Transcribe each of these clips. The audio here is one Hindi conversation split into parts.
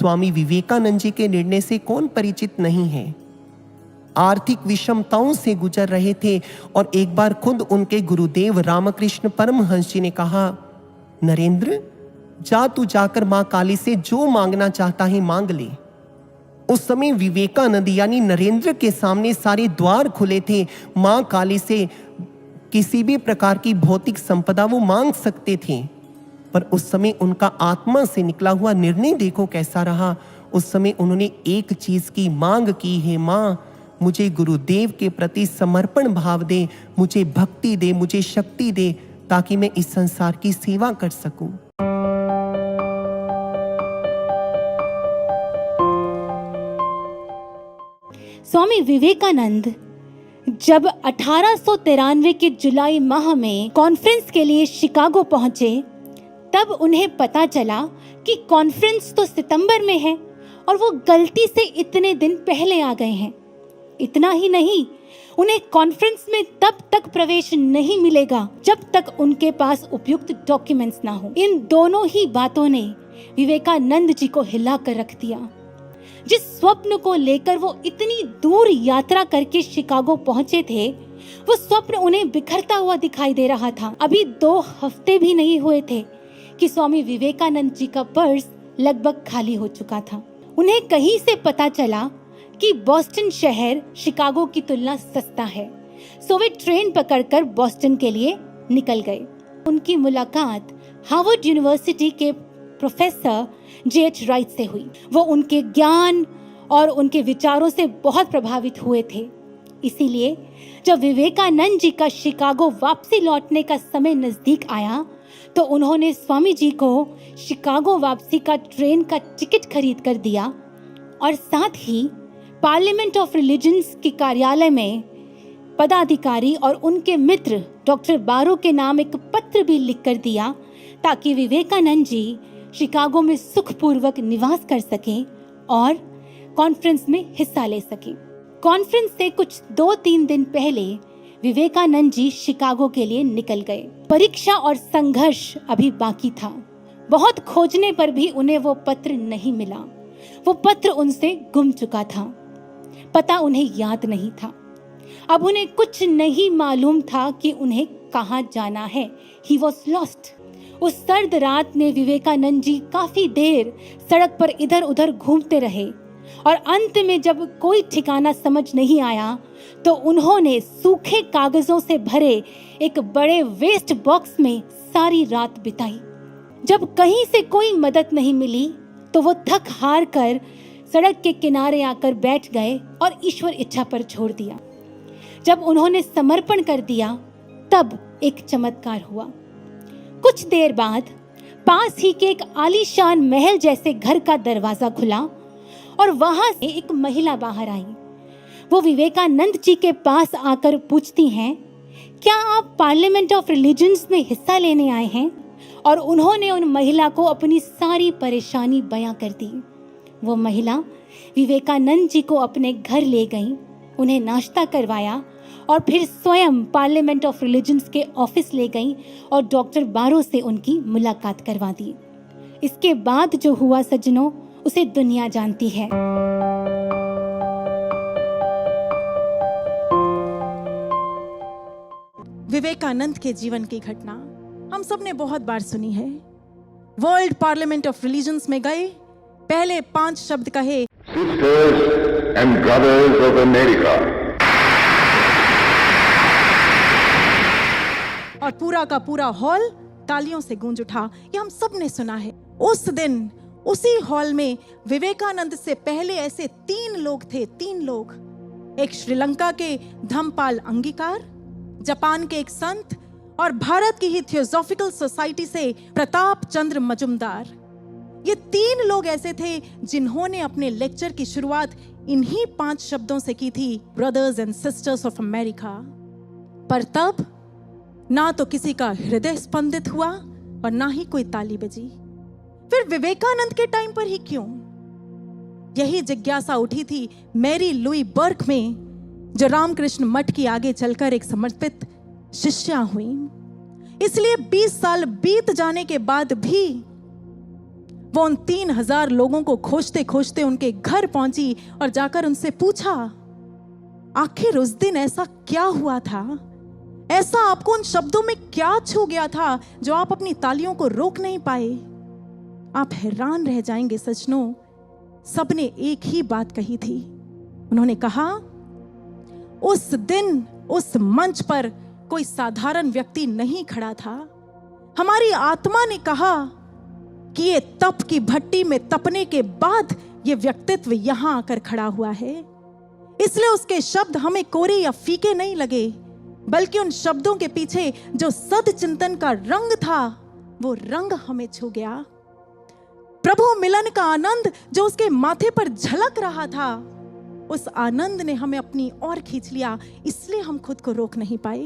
स्वामी विवेकानंद जी के निर्णय से कौन परिचित नहीं है। आर्थिक विषमताओं से गुजर रहे थे और एक बार खुद उनके गुरुदेव रामकृष्ण परमहंस जी ने कहा, नरेंद्र, जा तू जाकर मां काली से जो मांगना चाहता है मांग ले। उस समय विवेकानंद यानी नरेंद्र के सामने सारे द्वार खुले थे। मां काली से किसी भी प्रकार की भौतिक संपदा वो मांग सकते थे, पर उस समय उनका आत्मा से निकला हुआ निर्णय देखो कैसा रहा। उस समय उन्होंने एक चीज की मांग की है, मां मुझे गुरुदेव के प्रति समर्पण भाव दे, मुझे भक्ति दे, मुझे शक्ति दे, ताकि मैं इस संसार की सेवा कर सकूं। स्वामी विवेकानंद जब 1893 के जुलाई माह में कॉन्फ्रेंस के लिए शिकागो पहुंचे, तब उन्हें पता चला कि कॉन्फ्रेंस तो सितंबर में है और वो गलती से इतने दिन पहले आ गए हैं। इतना ही नहीं, उन्हें कॉन्फ्रेंस में तब तक प्रवेश नहीं मिलेगा जब तक उनके पास उपयुक्त डॉक्यूमेंट्स ना हो। इन दोनों ही बातों ने विवेकानंद जी को हिला कर रख दिया। जिस स्वप्न को लेकर वो इतनी दूर यात्रा करके शिकागो पहुंचे थे, वो स्वप्न उन्हें बिखरता हुआ दिखाई दे रहा था। अभी 2 हफ्ते भी नहीं हुए थे कि स्वामी विवेकानंद जी का पर्स लगभग खाली हो चुका था। उन्हें कहीं से पता चला कि बॉस्टन शहर शिकागो की तुलना सस्ता है, सो वे ट्रेन पकड़कर बॉस्टन के लिए निकल गए। उनकी मुलाकात हार्वर्ड यूनिवर्सिटी के प्रोफेसर J.H. राइट से हुई। वो उनके ज्ञान और उनके विचारों से बहुत प्रभावित हुए थे। इसीलिए जब विवेकानंद जी का शिकागो वापसी लौटने का समय नजदीक आया, तो उन्होंने स्वामी जी को शिकागो वापसी का ट्रेन का टिकट खरीद कर दिया और साथ ही पार्लियामेंट ऑफ रिलीजन्स के कार्यालय में पदाधिकारी और उनके मित्र डॉक्टर बारो के नाम एक पत्र भी लिख कर दिया, ताकि विवेकानंद जी शिकागो में सुखपूर्वक निवास कर सकें और कॉन्फ्रेंस में हिस्सा ले सकें। कॉन्फ्रेंस से कुछ 2-3 दिन पहले विवेकानंद जी शिकागो के लिए निकल गए। परीक्षा और संघर्ष अभी बाकी था। बहुत खोजने पर भी उन्हें वो पत्र नहीं मिला। वो पत्र उनसे गुम चुका था। पता उन्हें याद नहीं था। अब उन्हें कुछ नहीं मालूम था कि उन्हें कहाँ जाना है। He was lost। उस सर्द रात में विवेकानंद जी काफी देर सड़क पर इधर उधर घूमते रहे और अंत में जब कोई ठिकाना समझ नहीं आया, तो उन्होंने सूखे कागजों से भरे एक बड़े वेस्ट बॉक्स में सारी रात बिताई। जब कहीं से कोई मदद नहीं मिली, तो वो थक हार कर सड़क के किनारे आकर बैठ गए और ईश्वर इच्छा पर छोड़ दिया। जब उन्होंने समर्पण कर दिया, तब एक चमत्कार हुआ। कुछ देर बाद पास ही के एक आलीशान महल जैसे घर का दरवाजा खुला और वहां से एक महिला बाहर आई। वो विवेकानंद जी के पास आकर पूछती हैं, क्या आप पार्लियामेंट ऑफ रिलीजन्स में हिस्सा लेने आए हैं? और उन्होंने उन महिला को अपनी सारी परेशानी बयां कर दी। वो महिला विवेकानंद जी को अपने घर ले गई, उन्हें नाश्ता करवाया और फिर स्वयं पार्लियामेंट ऑफ रिलीजन्स के ऑफिस ले गई और डॉक्टर बारो से उनकी मुलाकात करवा दी। इसके बाद जो हुआ सज्जनों, उसे दुनिया जानती है। विवेकानंद के जीवन की घटना हम सब ने बहुत बार सुनी है। वर्ल्ड पार्लियामेंट ऑफ रिलीजन्स में गए, पहले 5 शब्द कहे, sisters and brothers of America, और पूरा का पूरा हॉल तालियों से गूंज उठा। ये हम सब ने सुना है। उस दिन उसी हॉल में विवेकानंद से पहले ऐसे 3 लोग थे, 3 लोग। एक श्रीलंका के धम्मपाल अंगीकार, जापान के एक संत और भारत की ही थियोसॉफिकल सोसाइटी से प्रताप चंद्र मजुमदार। ये 3 लोग ऐसे थे जिन्होंने अपने लेक्चर की शुरुआत इन्हीं 5 शब्दों से की थी, brothers and sisters of America. पर तब ना तो किसी का हृदय स्पंदित हुआ और ना ही कोई ताली बजी। फिर विवेकानंद के टाइम पर ही क्यों? यही जिज्ञासा उठी थी मैरी लुई बर्क में, जो रामकृष्ण मठ की आगे चलकर एक समर्पित शिष्या हुई। इसलिए 20 साल बीत जाने के बाद भी वो उन 3000 लोगों को खोजते खोजते उनके घर पहुंची और जाकर उनसे पूछा, आखिर उस दिन ऐसा क्या हुआ था? ऐसा आपको उन शब्दों में क्या छू गया था जो आप अपनी तालियों को रोक नहीं पाए? आप हैरान रह जाएंगे सज्जनों, सबने एक ही बात कही थी। उन्होंने कहा, उस दिन उस मंच पर कोई साधारण व्यक्ति नहीं खड़ा था। हमारी आत्मा ने कहा कि ये तप की भट्टी में तपने के बाद ये व्यक्तित्व यहां आकर खड़ा हुआ है। इसलिए उसके शब्द हमें कोरे या फीके नहीं लगे, बल्कि उन शब्दों के पीछे जो सद्चिंतन का रंग था, वो रंग हमें छू गया। प्रभु मिलन का आनंद जो उसके माथे पर झलक रहा था, उस आनंद ने हमें अपनी ओर खींच लिया, इसलिए हम खुद को रोक नहीं पाए।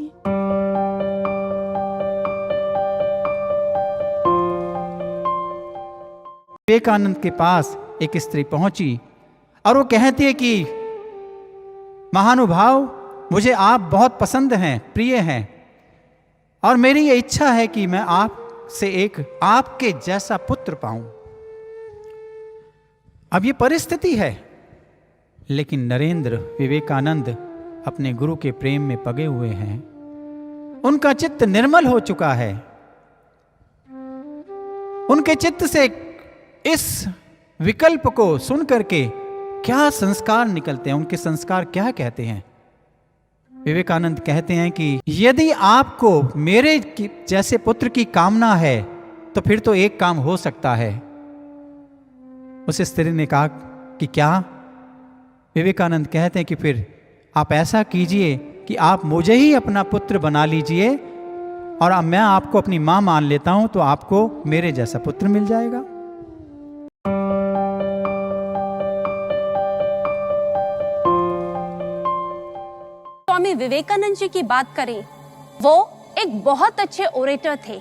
विवेकानंद के पास एक स्त्री पहुंची और वो कहती है कि महानुभाव, मुझे आप बहुत पसंद हैं, प्रिय हैं, और मेरी ये इच्छा है कि मैं आपसे एक आपके जैसा पुत्र पाऊं। अब ये परिस्थिति है, लेकिन नरेंद्र विवेकानंद अपने गुरु के प्रेम में पगे हुए हैं। उनका चित्त निर्मल हो चुका है। उनके चित्त से इस विकल्प को सुन करके क्या संस्कार निकलते हैं, उनके संस्कार क्या कहते हैं। विवेकानंद कहते हैं कि यदि आपको मेरे जैसे पुत्र की कामना है तो फिर तो एक काम हो सकता है। उस स्त्री ने कहा कि क्या? विवेकानंद कहते हैं कि फिर आप ऐसा कीजिए कि आप मुझे ही अपना पुत्र बना लीजिए और अब मैं आपको अपनी मां मान लेता हूं, तो आपको मेरे जैसा पुत्र मिल जाएगा। स्वामी विवेकानंद जी की बात करें, वो एक बहुत अच्छे ओरेटर थे,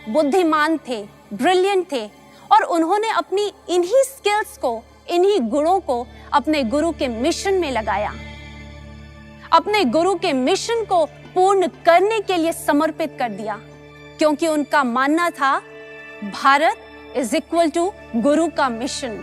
बुद्धिमान थे, ब्रिलियंट थे, और उन्होंने अपनी इन्हीं स्किल्स को, इन्हीं गुणों को अपने गुरु के मिशन में लगाया। अपने गुरु के मिशन को पूर्ण करने के लिए समर्पित कर दिया, क्योंकि उनका मानना था भारत इज इक्वल टू गुरु का मिशन।